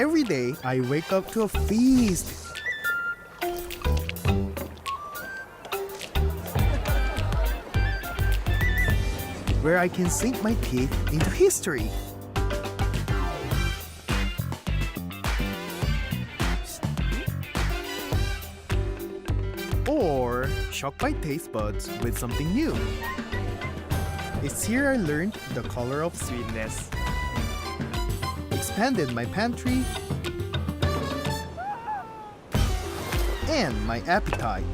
every day I wake up to a feast. Where I can sink my teeth into history. Or shock my taste buds with something new. It's here I learned the color of sweetness, expanded my pantry, and my appetite.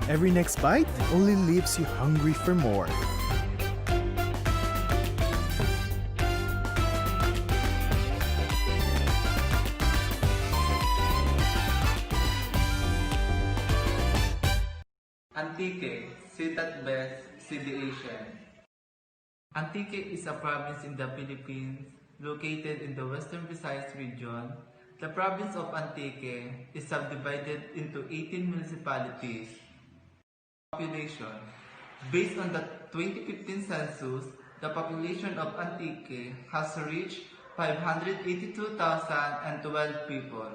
Every next bite only leaves you hungry for more. Antique, sit at best, see the Asian. Antique is a province in the Philippines located in the Western Visayas region. The province of Antique is subdivided into 18 municipalities. Population. Based on the 2015 census, the population of Antique has reached 582,012 people.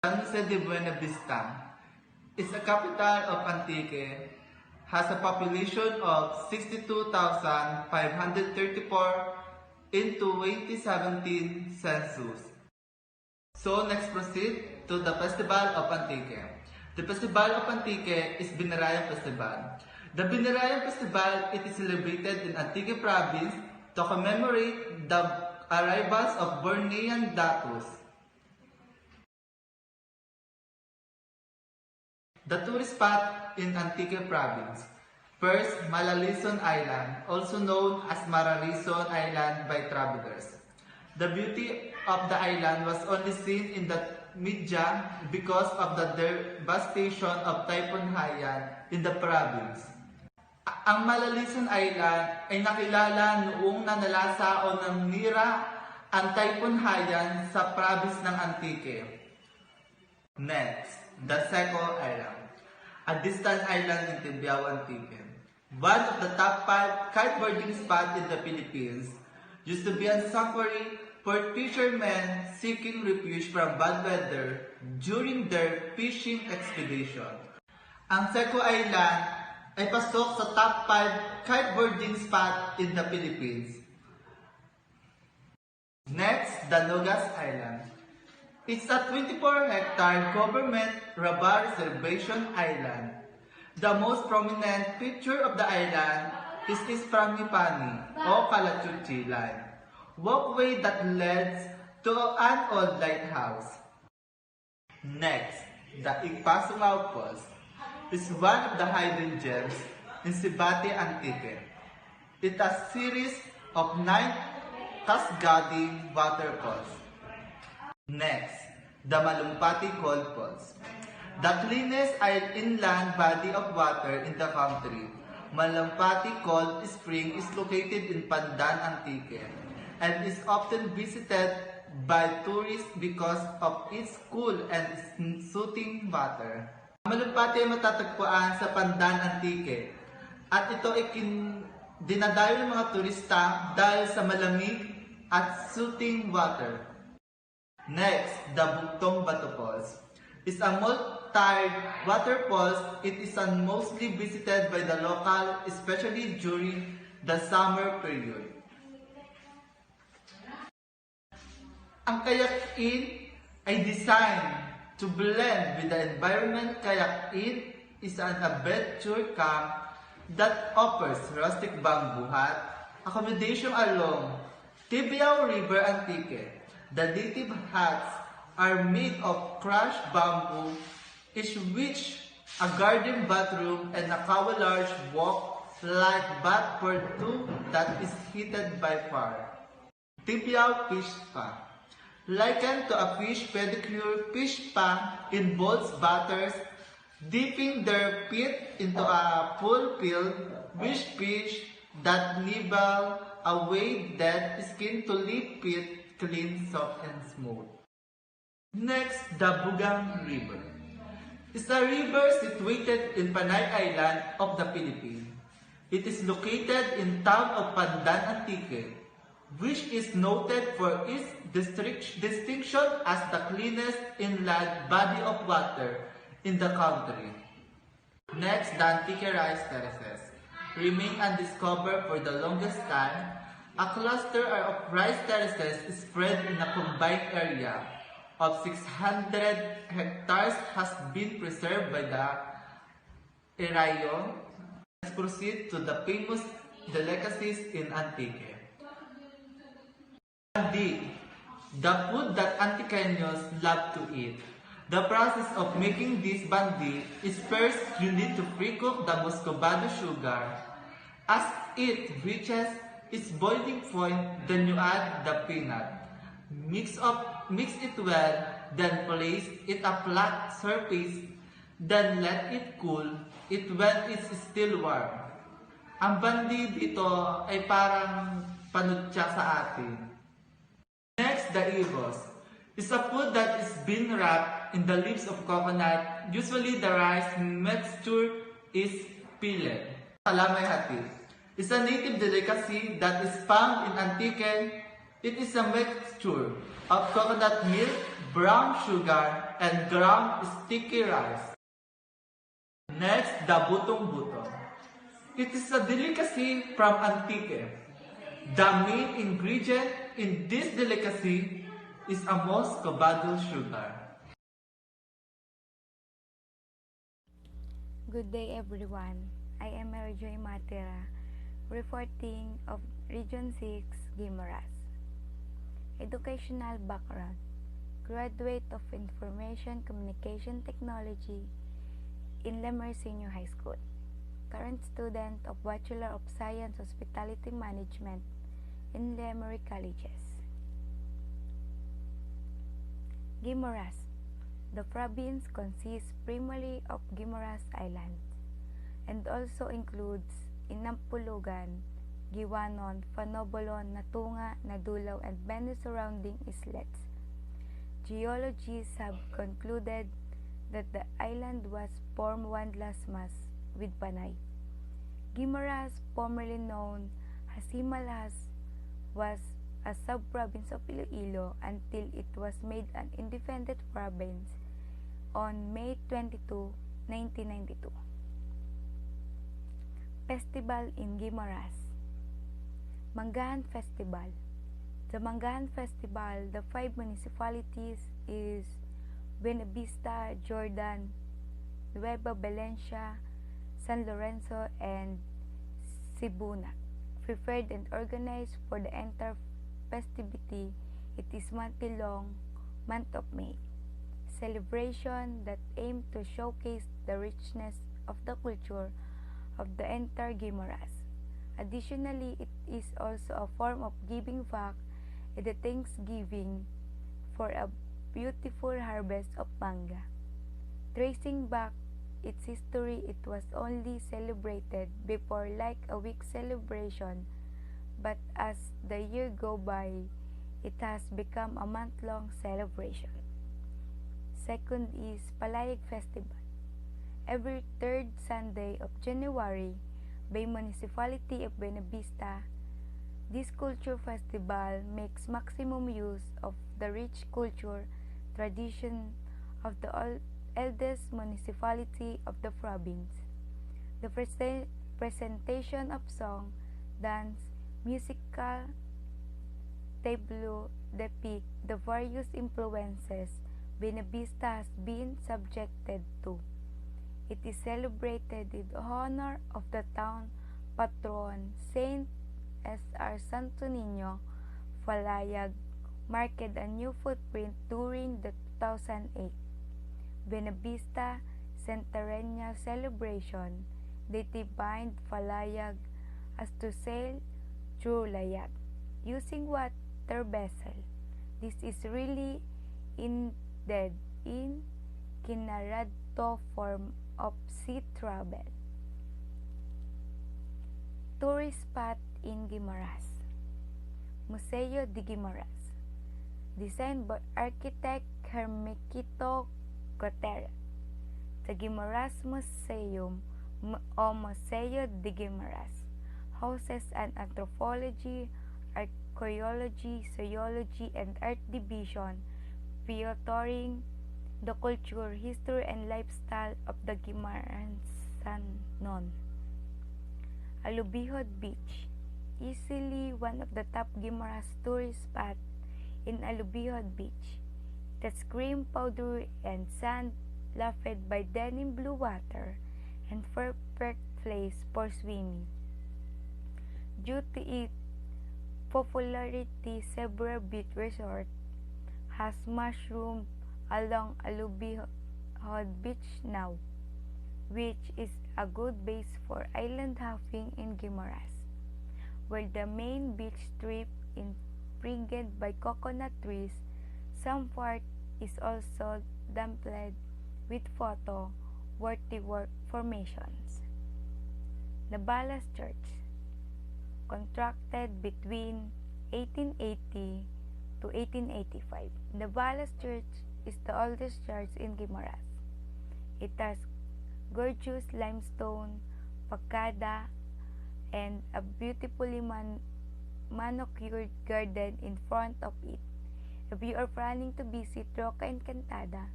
San Jose de Buena Vista is the capital of Antique, has a population of 62,534 in 2017 census. So next proceed to the Festival of Antique. The Festival of Antique is Binarayan Festival. The Binarayan Festival, it is celebrated in Antique Province to commemorate the arrivals of Bornean datus. The tourist spot in Antique Province. First, Malalison Island, also known as Mararison Island by travelers. The beauty of the island was only seen in the media because of the devastation of Typhoon Haiyan in the province. Ang Malalison Island ay nakilala noong nanalasaon ng Nira ang Typhoon Haiyan sa province ng Antique. Next, the Seco Island, a distant island in Tibiao, Antique. One of the top 5 kiteboarding spots in the Philippines, used to be a sanctuary for fishermen seeking refuge from bad weather during their fishing expedition. Ang Seco Island ay pasok sa top 5 kiteboarding spot in the Philippines. Next, the Nogas Island. It's a 24-hectare government rubber reservation island. The most prominent feature of the island is its frangipani o Kalachuchi line, walkway that leads to an old lighthouse. Next, the Igpasungao Falls is one of the hidden gems in Sibate, Antique. It has a series of 9 cascading waterfalls. Next, the Malumpati Cold Falls. The cleanest inland body of water in the country, Malumpati Cold Spring is located in Pandan, Antique, and is often visited by tourists because of its cool and soothing water. Malumpati ay matatagpuan sa Pandan, Antique, at ito ay dinadayo ng mga turista dahil sa malamig at soothing water. Next, the Bugtong Bato Falls is a multi waterfalls. It is mostly visited by the local, especially during the summer period. Ang kayak-in ay designed to blend with the environment. Kayak-in is an adventure camp that offers rustic bamboo hut accommodation along Tibiao River, Antique. The native huts are made of crushed bamboo, each which a garden bathroom and a large walk-like bath for two that is heated by fire. Tibiao Fish Spa. Likened to a fish pedicure, fish spa involves bathers dipping their feet into a full-filled fish that nibble away dead skin to leave feet clean, soft, and smooth. Next, the Bugang River. is a river situated in Panay Island of the Philippines. It is located in town of Pandan Antique, which is noted for its distinction as the cleanest inland body of water in the country. Next, the Antique rice terraces remain undiscovered for the longest time. A cluster of rice terraces spread in a combined area of 600 hectares has been preserved by the Erayo. Let's proceed to the famous delicacies in Antique. Bandi, the food that Antiqueños love to eat. The process of making this bandi is first you need to pre-cook the muscovado sugar. As it reaches its boiling point, then you add the peanut. Mix it well, then place it a flat surface, then let it cool it when it's still warm. Ang bandi dito ay parang panutya sa atin. Next, the igos. It's a food that is being wrapped in the leaves of coconut. Usually, the rice mixture is peeled. Kalamay hati. It's a native delicacy that is found in Antique. It is a mixture of coconut milk, brown sugar, and ground sticky rice. Next, the butong-butong. It is a delicacy from Antique. The main ingredient in this delicacy is a muscovado sugar. Good day everyone. I am Joy Matera, reporting of Region 6, Guimaras. Educational background. Graduate of Information Communication Technology in Lemer Senior High School. Current student of Bachelor of Science Hospitality Management in Lemery Colleges. Guimaras. The province consists primarily of Guimaras Island and also includes Inampulugan, Giwanon, Fanobolon, Natunga, Nadulaw, and many surrounding islets. Geologists have concluded that the island was formed one last mass with Panay. Guimaras, formerly known as Himalas, was a sub-province of Iloilo until it was made an independent province on May 22, 1992. Festival in Guimaras. Manggahan Festival. The Manggahan Festival, the 5 municipalities is Buenavista, Jordan, Nueva Valencia, San Lorenzo, and Sibuna. Prepared and organized for the entire festivity, it is month-long, month of May. Celebration that aim to showcase the richness of the culture of the entire Guimaras. Additionally, it is also a form of giving back in the Thanksgiving for a beautiful harvest of manga. Tracing back its history, it was only celebrated before like a week celebration, but as the year go by, it has become a month-long celebration. Second is Palayag Festival. Every third Sunday of January, by Municipality of Buenavista, this culture festival makes maximum use of the rich culture tradition of the eldest municipality of the province. The presentation of song, dance, musical tableau depict the various influences Buenavista has been subjected to. It is celebrated in honor of the town patron, Saint S.R. Santo Niño. Palayag marked a new footprint during the 2008 Buenavista Centennial celebration. They defined Palayag as to sail through layag using water vessel. This is really indeed in kinaradto form of sea travel. Tourist spot in Guimaras. Museo de Guimaras. Designed by architect Hermequito Gotera. The Guimaras Museum o Museo de Guimaras houses an anthropology, archaeology, zoology, and art division featuring the culture, history, and lifestyle of the Guimaransanon. Alubihod Beach, easily one of the top Guimaras tourist spots in Alubihod Beach. That's cream powder and sand lapped by denim blue water and perfect place for swimming. Due to its popularity, several beach resorts has mushroomed along Alubihod Beach now, which is a good base for island hopping in Guimaras, where the main beach strip is impregnated by coconut trees. Some part is also dappled with photo-worthy formations. Nabalas Church, constructed between 1880 to 1885. Nabalas Church is the oldest church in Guimaras. It has gorgeous limestone facade and a beautifully manicured garden in front of it. If you are planning to visit Roca Encantada,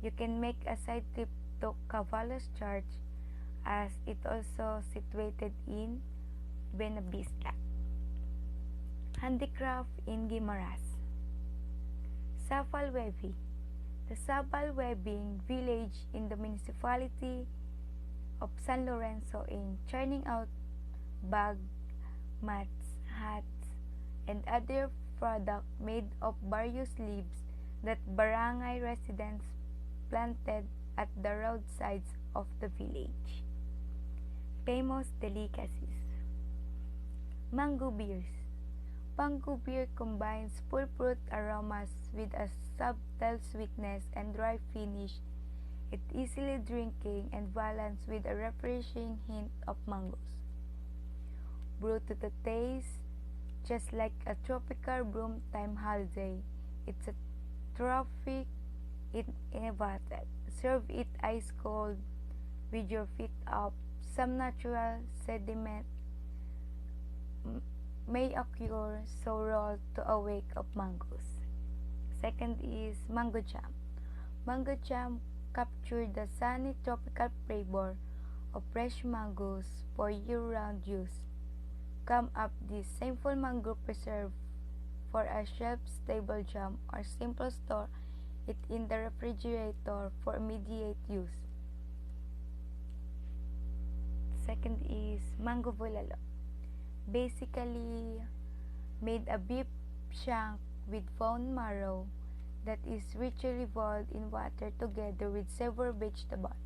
you can make a side trip to Cavalos Church as it also situated in Buenavista. Handicraft in Guimaras. Sapal Weaving. The Sapal Weaving village in the municipality of San Lorenzo in churning out bag, mats, hats, and other products made of various leaves that barangay residents planted at the roadsides of the village. Famous delicacies. Mango beers. Mango beer combines full fruit aromas with a subtle sweetness and dry finish. It's easily drinking and balanced with a refreshing hint of mangoes. Brewed to the taste just like a tropical broom time holiday. It's a trophy innovated. Serve it ice cold with your feet up. Some natural sediment may occur, so roll to a wake of mangoes. Second is mango jam. Mango jam capture the sunny tropical flavor of fresh mangoes for year-round use. Come up this simple mango preserve for a shelf-stable jam or simple store it in the refrigerator for immediate use. Second is mango bulalo. Basically made a beef shank with bone marrow that is richly boiled in water together with several vegetables.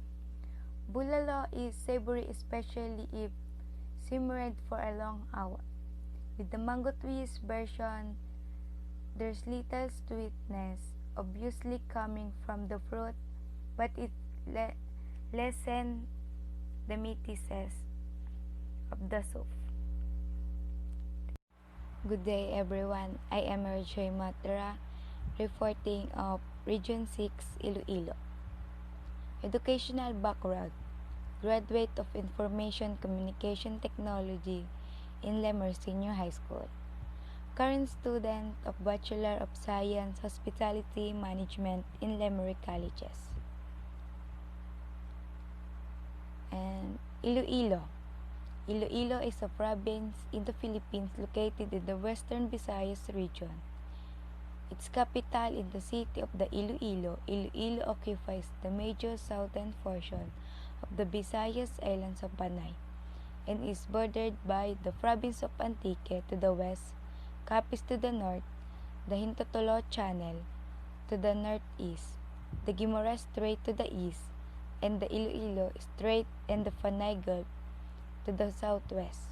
Bulalo is savory especially if simmered for a long hour. With the mango twist version, there's little sweetness, obviously coming from the fruit, but it lessens the meatiness of the soup. Good day everyone, I am Joy Matra, reporting of Region 6, Iloilo. Educational background. Graduate of Information Communication Technology in Lemer Senior High School. Current student of Bachelor of Science Hospitality Management in Lemery Colleges. And Iloilo. Iloilo is a province in the Philippines located in the Western Visayas region. Its capital is the city of the Iloilo. Iloilo occupies the major southern portion of the Visayas Islands of Panay and is bordered by the province of Antique to the west, Capiz to the north, the Hintotolo Channel to the northeast, the Guimaras Strait to the east, and the Iloilo Strait and the Panay Gulf to the southwest.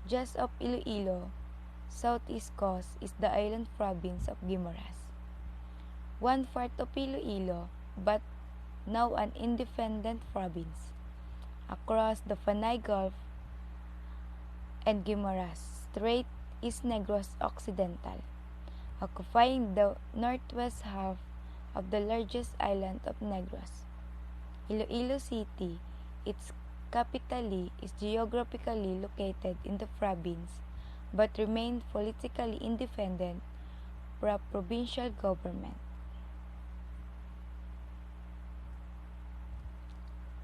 Just of Iloilo, southeast coast is the island province of Guimaras, one part of Iloilo, but now an independent province. Across the Panay Gulf and Guimaras Strait is Negros Occidental, occupying the northwest half of the largest island of Negros. Iloilo City, its capital, is geographically located in the province but remained politically independent from provincial government.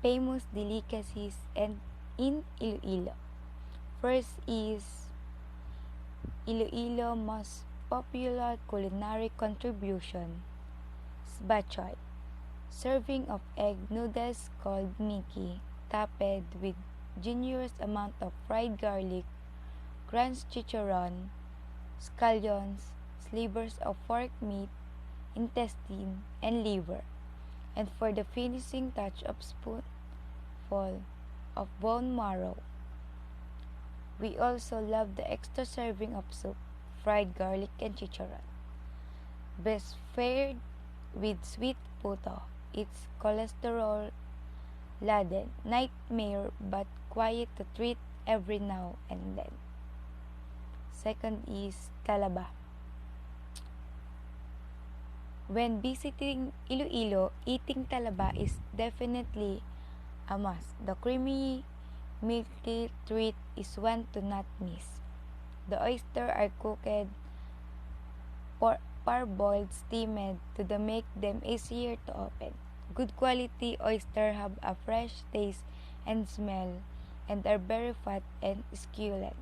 Famous delicacies and in Iloilo. First is Iloilo most popular culinary contribution, sbachoy, serving of egg noodles called Mickey, topped with generous amount of fried garlic, crunched chicharron, scallions, slivers of pork meat, intestine, and liver, and for the finishing touch of spoonful of bone marrow. We also love the extra serving of soup, fried garlic, and chicharron. Best fared with sweet puto, its cholesterol laden nightmare but quiet to treat every now and then. Second is talaba. When visiting Iloilo, eating talaba is definitely a must. The creamy, milky treat is one to not miss. The oysters are cooked, parboiled, steamed to make them easier to open. Good quality oysters have a fresh taste and smell and are very fat and succulent.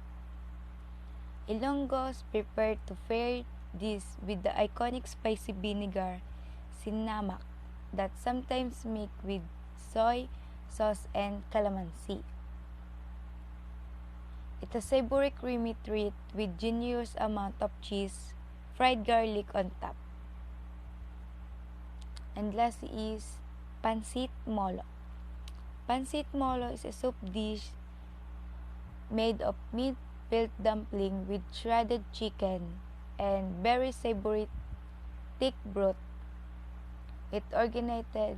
Ilonggos prepared to pair this with the iconic spicy vinegar sinamak that sometimes mixed with soy sauce and calamansi. It's a savory creamy treat with generous amount of cheese, fried garlic on top. And last is pancit molo. Pancit molo is a soup dish made of meat-filled dumpling with shredded chicken and very savory thick broth. It originated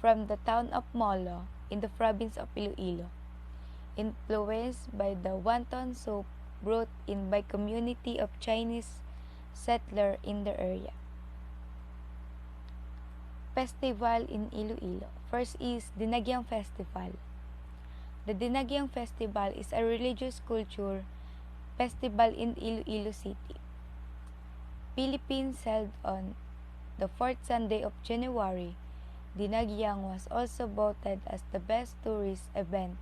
from the town of Molo in the province of Iloilo, influenced by the wonton soup brought in by community of Chinese settlers in the area. Festival in Iloilo. First is Dinagyang Festival. The Dinagyang Festival is a religious culture festival in Iloilo City, Philippines, held on the fourth Sunday of January. Dinagyang was also voted as the best tourist event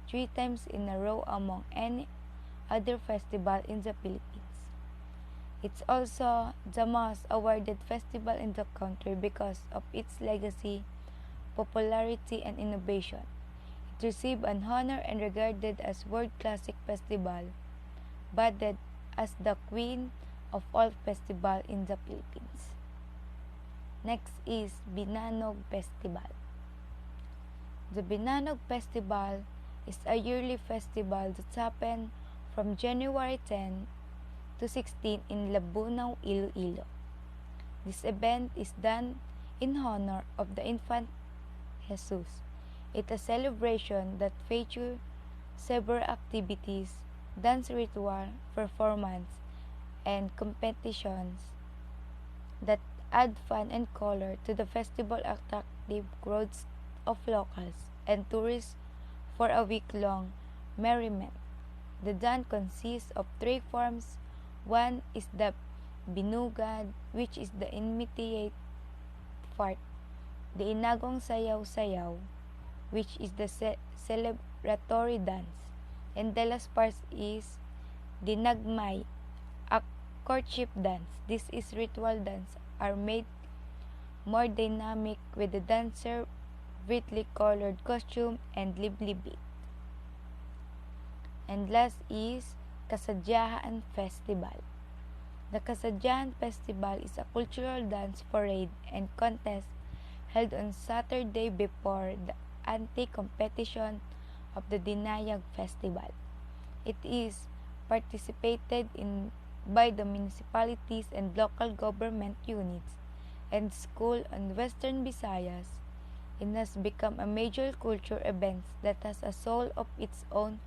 3 times in a row among any other festival in the Philippines. It's also the most awarded festival in the country because of its legacy, popularity, and innovation. It received an honor and regarded as world classic festival, voted as the queen of all festival in the Philippines. Next is Binanog Festival. The Binanog Festival is a yearly festival that happens from January 10 to 16 in Labunao, Iloilo. This event is done in honor of the infant Jesus. It's a celebration that features several activities, dance ritual, performance, and competitions that add fun and color to the festival, attractive crowds of locals and tourists for a week-long merriment. The dance consists of 3 forms. One is the binugad, which is the immediate part, the inagong sayaw-sayaw, which is the celebratory dance, and the last part is the nagmay, a courtship dance. This is ritual dance are made more dynamic with the dancer brightly colored costume and lively beat. And last is Kasadyahan Festival. The Kasadyahan Festival is a cultural dance parade and contest held on Saturday before the anti-competition of the Dinayag Festival. It is participated in by the municipalities and local government units and school on Western Visayas. It has become a major culture event that has a soul of its own,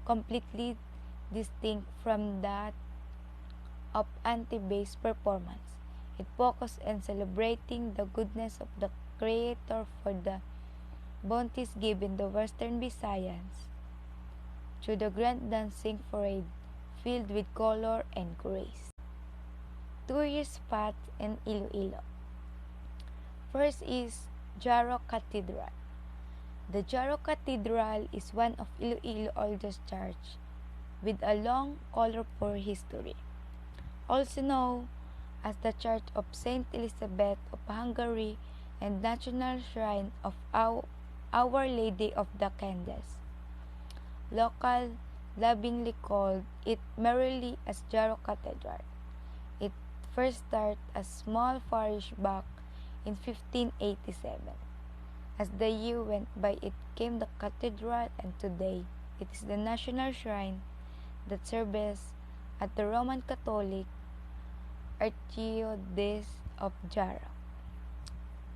completely distinct from that of anti-based performance. It focuses on celebrating the goodness of the Creator for the bounties given the Western Visayas through the grand dancing parade filled with color and grace. Tourist spots in Iloilo. First is Jaro Cathedral. The Jaro Cathedral is one of Iloilo's oldest churches with a long, colorful history. Also known as the Church of Saint Elizabeth of Hungary and National Shrine of Our Lady of the Candles. Local lovingly called it merrily as Jaro Cathedral. It first started as small parish back in 1587. As the year went by, it became the cathedral, and today it is the national shrine that serves at the Roman Catholic Archdiocese of Jaro.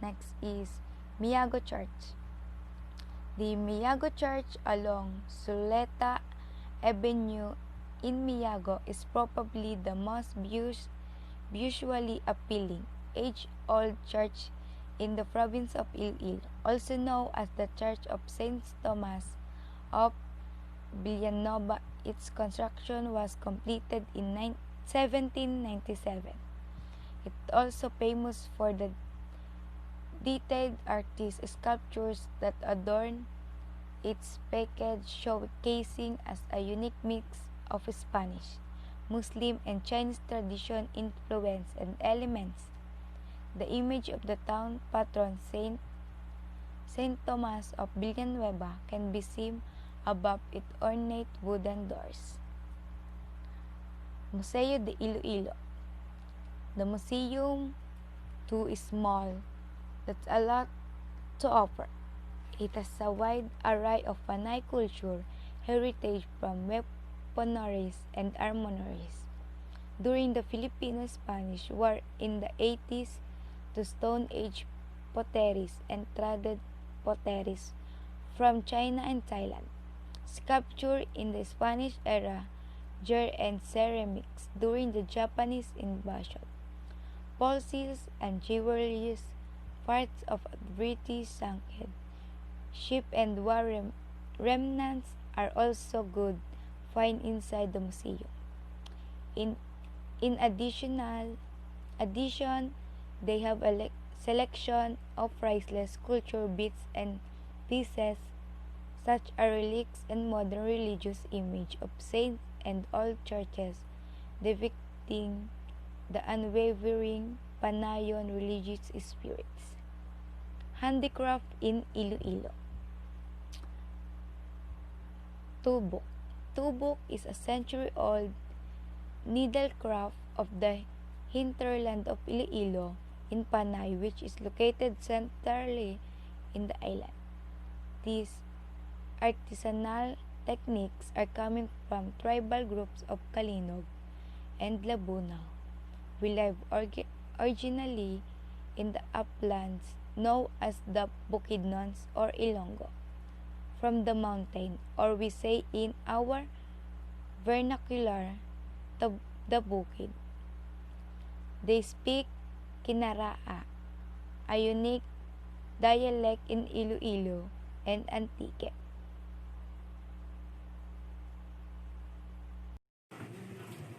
Next is Miyago Church. The Miyago Church along Suleta Avenue in Miyago is probably the most visually appealing, age-old church in the province of Iloilo, also known as the Church of Saint Thomas of Villanova. Its construction was completed in 1797. It is also famous for the detailed artist sculptures that adorn its facade, showcasing as a unique mix of Spanish, Muslim, and Chinese tradition influence and elements. The image of the town patron Saint Thomas of Villanueva can be seen above its ornate wooden doors. Museo de Iloilo. The museum too is small. That's a lot to offer. It has a wide array of Panay culture, heritage from weaponries and armories during the Filipino-Spanish War in the 80s to Stone Age potteries and traded potteries from China and Thailand, sculpture in the Spanish era, jar and ceramics during the Japanese invasion, fossils and jewelries, parts of a British sunken ship and war remnants are also good find inside the museum. In addition, they have a selection of priceless sculpture bits and pieces, such as relics and modern religious image of saints and old churches, depicting the unwavering Panayon religious spirits. Handicraft in Iloilo. Tubok. Tubok is a century-old needlecraft of the hinterland of Iloilo in Panay, which is located centrally in the island. These artisanal techniques are coming from tribal groups of Kalinog and Labuna, who lived originally in the uplands known as the Bukidnons or Ilonggo, from the mountain, or we say in our vernacular, the bukid. They speak Kinaraa, a unique dialect in Iloilo and Antique.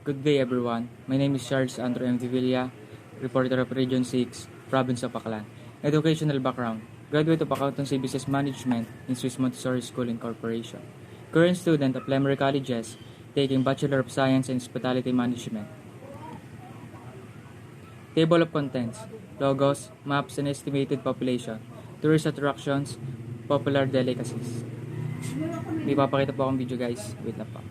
Good day everyone. My name is Charles Andrew M. Villa, reporter of Region 6, Province of Aklan. Educational background. Graduate of Accountancy Business Management in Swiss Montessori School Incorporation. Current student of Lemery Colleges, taking Bachelor of Science in Hospitality Management. Table of Contents. Logos, maps, and estimated population. Tourist attractions, popular delicacies. May papakita po akong video guys. Wait lang po.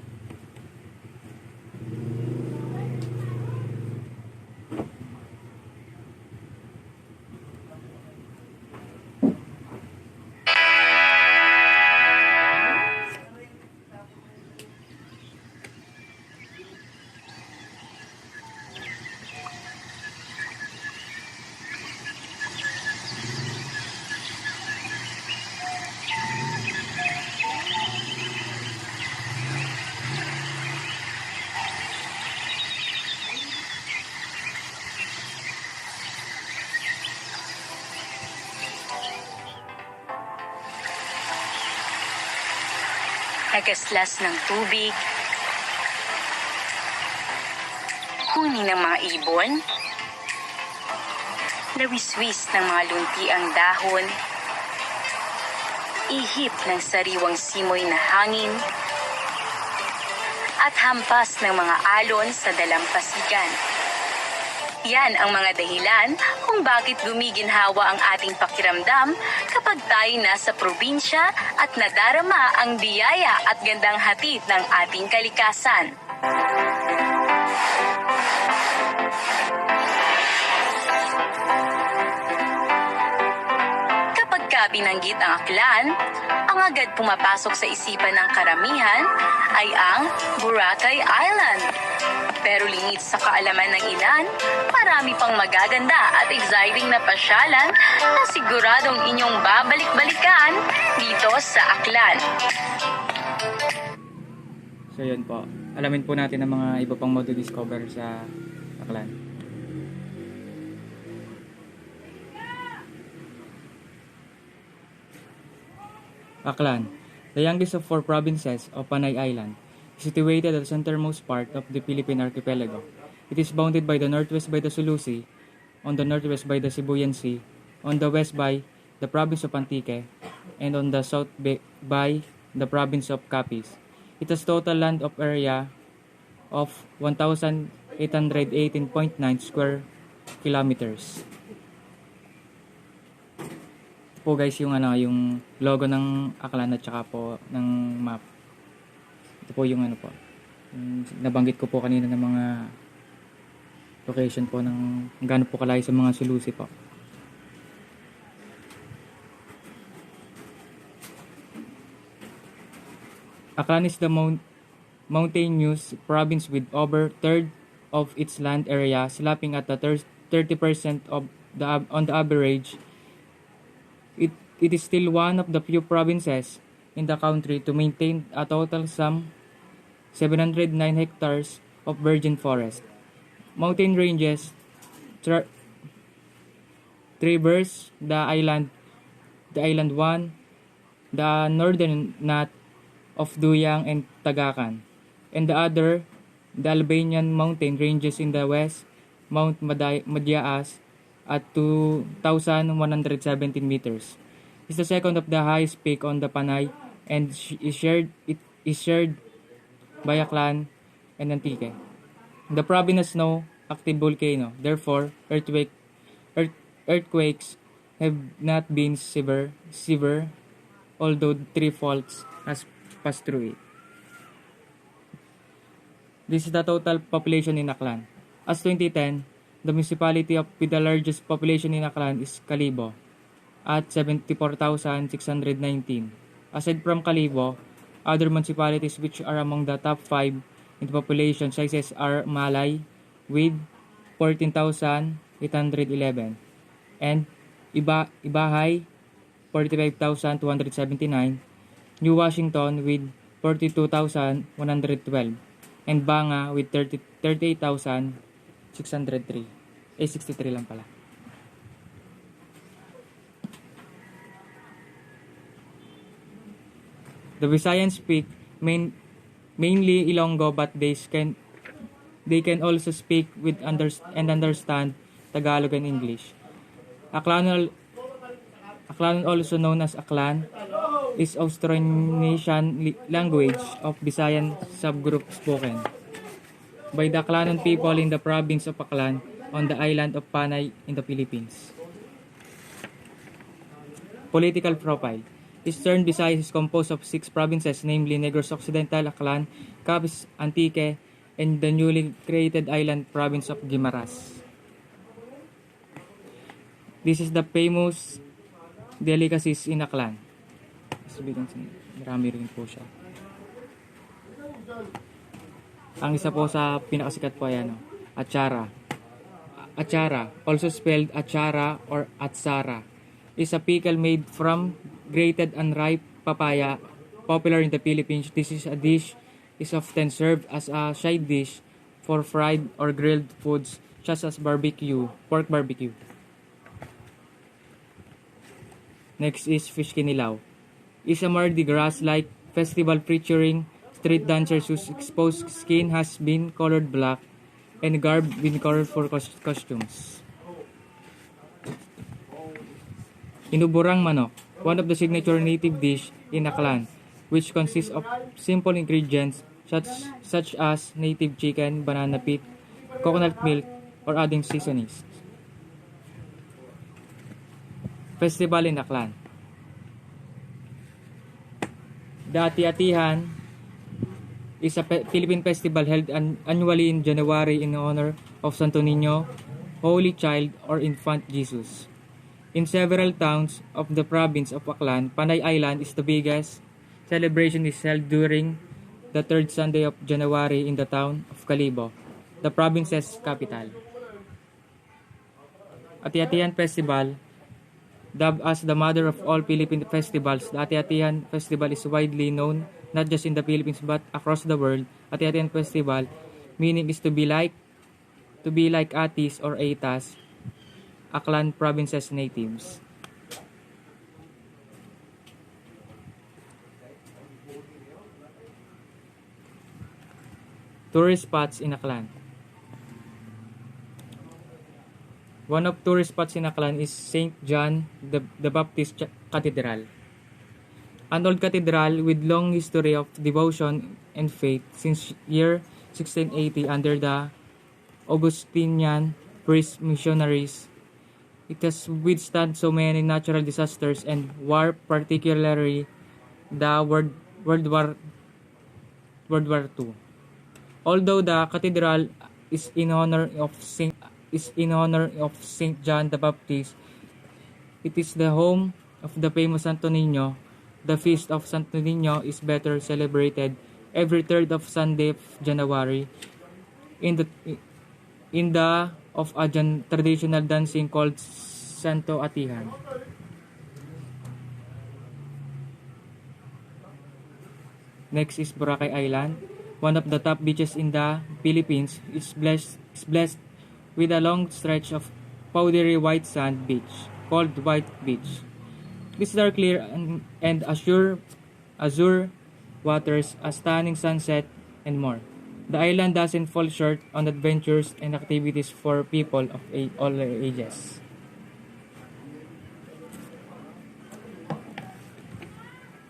nagaslas ng tubig, huni ng mga ibon, lawiswis ng mga luntiang dahon, ihip ng sariwang simoy na hangin, at hampas ng mga alon sa dalampasigan. Yan ang mga dahilan kung bakit gumiginhawa ang ating pakiramdam kapag tayo nasa probinsya at nadarama ang biyaya at gandang hatid ng ating kalikasan. Kapag binanggit ang aklan, ang agad pumapasok sa isipan ng karamihan ay ang Boracay Island. Pero lingid sa kaalaman ng ilan, marami pang magaganda at exciting na pasyalan na siguradong inyong babalik-balikan dito sa Aklan. So yun po. Alamin po natin ang mga iba pang discover sa Aklan. Aklan, the youngest of 4 provinces of Panay Island, is situated at the centermost part of the Philippine archipelago. It is bounded by the northwest by the Sulu Sea, on the northwest by the Sibuyan Sea, on the west by the province of Antique, and on the south by the province of Capiz. It has total land of area of 1,818.9 square kilometers. Ito po guys yung yung logo ng Aklan at saka po ng map. Ito po yung po. Nabanggit ko po kanina ng mga location po ng gaano po kalayo sa mga sulusi po. Aklan is the mountainous province with over third of its land area slapping at the 30% of on the average. It is still one of the few provinces in the country to maintain a total sum 709 hectares of virgin forest. Mountain ranges traverse the island 1, the northern knot of Duyang and Tagakan, and the other, the Albanian mountain ranges in the west, Mount Madyaas at 2,117 meters. It's the second of the highest peak on the Panay and is shared by Aklan and Antique. The province has no active volcano, therefore earthquakes have not been severe, although 3 faults has passed through it. This is the total population in Aklan. As 2010, the municipality with the largest population in Aklan is Kalibo at 74,619. Aside from Kalibo, other municipalities which are among the top 5 in the population sizes are Malay with 14,811 and Ibahay 45,279, New Washington with 42,112 and Banga with 38,603. 63 lang pala. The Visayans speak mainly Ilonggo, but they can also speak with understand Tagalog and English. Aklan, also known as Aklan, is Austronesian language of Visayan subgroup spoken by the Aklanon people in the province of Aklan on the island of Panay in the Philippines. Political profile. Eastern Visayas is composed of 6 provinces, namely Negros Occidental, Aklan, Capiz, Antique, and the newly created island province of Guimaras. This is the famous delicacies in Aklan. Marami rin po siya. Ang isa po sa pinakasikat po ay achara. Achara, also spelled achara or atsara, is a pickle made from grated unripe papaya, popular in the Philippines. This dish is often served as a side dish for fried or grilled foods such as pork barbecue. Next is fish kinilaw. It's a Mardi Gras-like festival featuring street dancers whose exposed skin has been colored black and garb been colored for costumes. Inuburang manok, one of the signature native dish in Aklan, which consists of simple ingredients such as native chicken, banana pit, coconut milk, or adding seasonings. Festival in Aklan. The Ati-Atihan is a Philippine festival held annually in January in honor of Santo Niño, Holy Child, or Infant Jesus. In several towns of the province of Aklan, Panay Island is the biggest. Celebration is held during the third Sunday of January in the town of Calibo, the province's capital. Ati-Atihan Festival, dubbed as the mother of all Philippine festivals, the Ati-Atihan Festival is widely known not just in the Philippines but across the world. Ati-Atihan Festival, meaning is to be like Atis or Atas, Aklan province's natives. Tourist spots in Aklan. One of tourist spots in Aklan is St. John the Baptist Cathedral. An old cathedral with long history of devotion and faith since year 1680 under the Augustinian priest missionaries. It has withstood so many natural disasters and war, particularly the World War II. Although the cathedral is in honor of Saint John the Baptist, it is the home of the famous Santo Niño. The feast of Santo Niño is better celebrated every third of Sunday of January in the of a traditional dancing called Santo Atihan. Next is Boracay Island, one of the top beaches in the Philippines. It's blessed with a long stretch of powdery white sand beach called White Beach. These are clear and azure waters, a stunning sunset, and more. The island doesn't fall short on adventures and activities for people of all ages.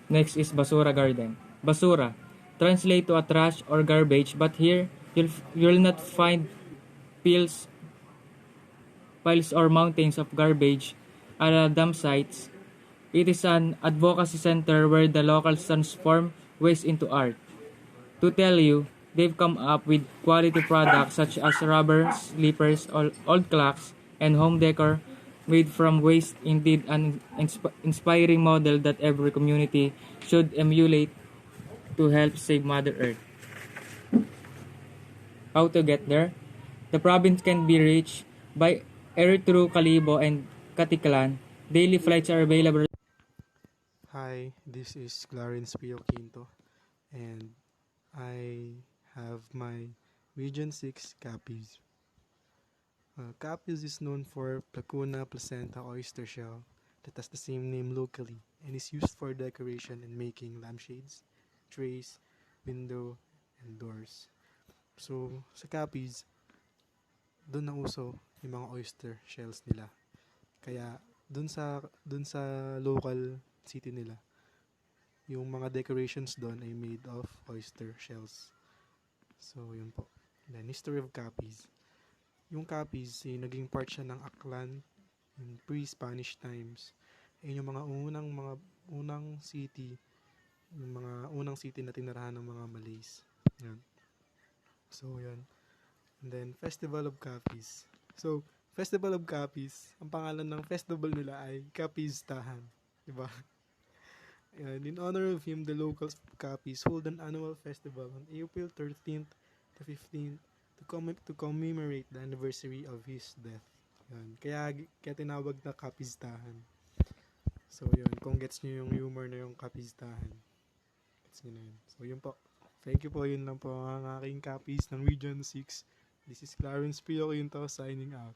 Next is Basura Garden. Basura, translate to a trash or garbage, but here you'll not find piles or mountains of garbage at dump sites. It is an advocacy center where the locals transform waste into art. To tell you, they've come up with quality products such as rubber slippers, old clocks, and home decor made from waste. Indeed, an inspiring model that every community should emulate to help save Mother Earth. How to get there? The province can be reached by air through Calibo and Caticlan. Daily flights are available. Hi, this is Clarence Pio Quinto, and I have my Region 6 Capiz. Capiz is known for Placuna placenta oyster shell that has the same name locally and is used for decoration and making lampshades, trays, window, and doors. So, sa Capiz, doon na uso yung mga oyster shells nila. Kaya, doon sa local city nila, yung mga decorations doon ay made of oyster shells. So, yun po. Then, history of Capiz. Yung Capiz, naging part siya ng Aklan in pre-Spanish times. Yung mga unang city, yung mga unang city na tinirahan ng mga Malays. Yan. So, yun. And then, Festival of Capiz. So, Festival of Capiz, ang pangalan ng festival nila ay Capistahan. Diba? And in honor of him, the locals of Capiz hold an annual festival on April 13th to 15th to commemorate the anniversary of his death. Yan. Kaya tinawag na Capistahan. So, yun. Kung gets nyo yung humor na yung Capistahan, gets nyo na yun. So, yun po. Thank you po. Yun lang po ang aking Capiz ng Region 6. This is Clarence Pio Quinto signing out.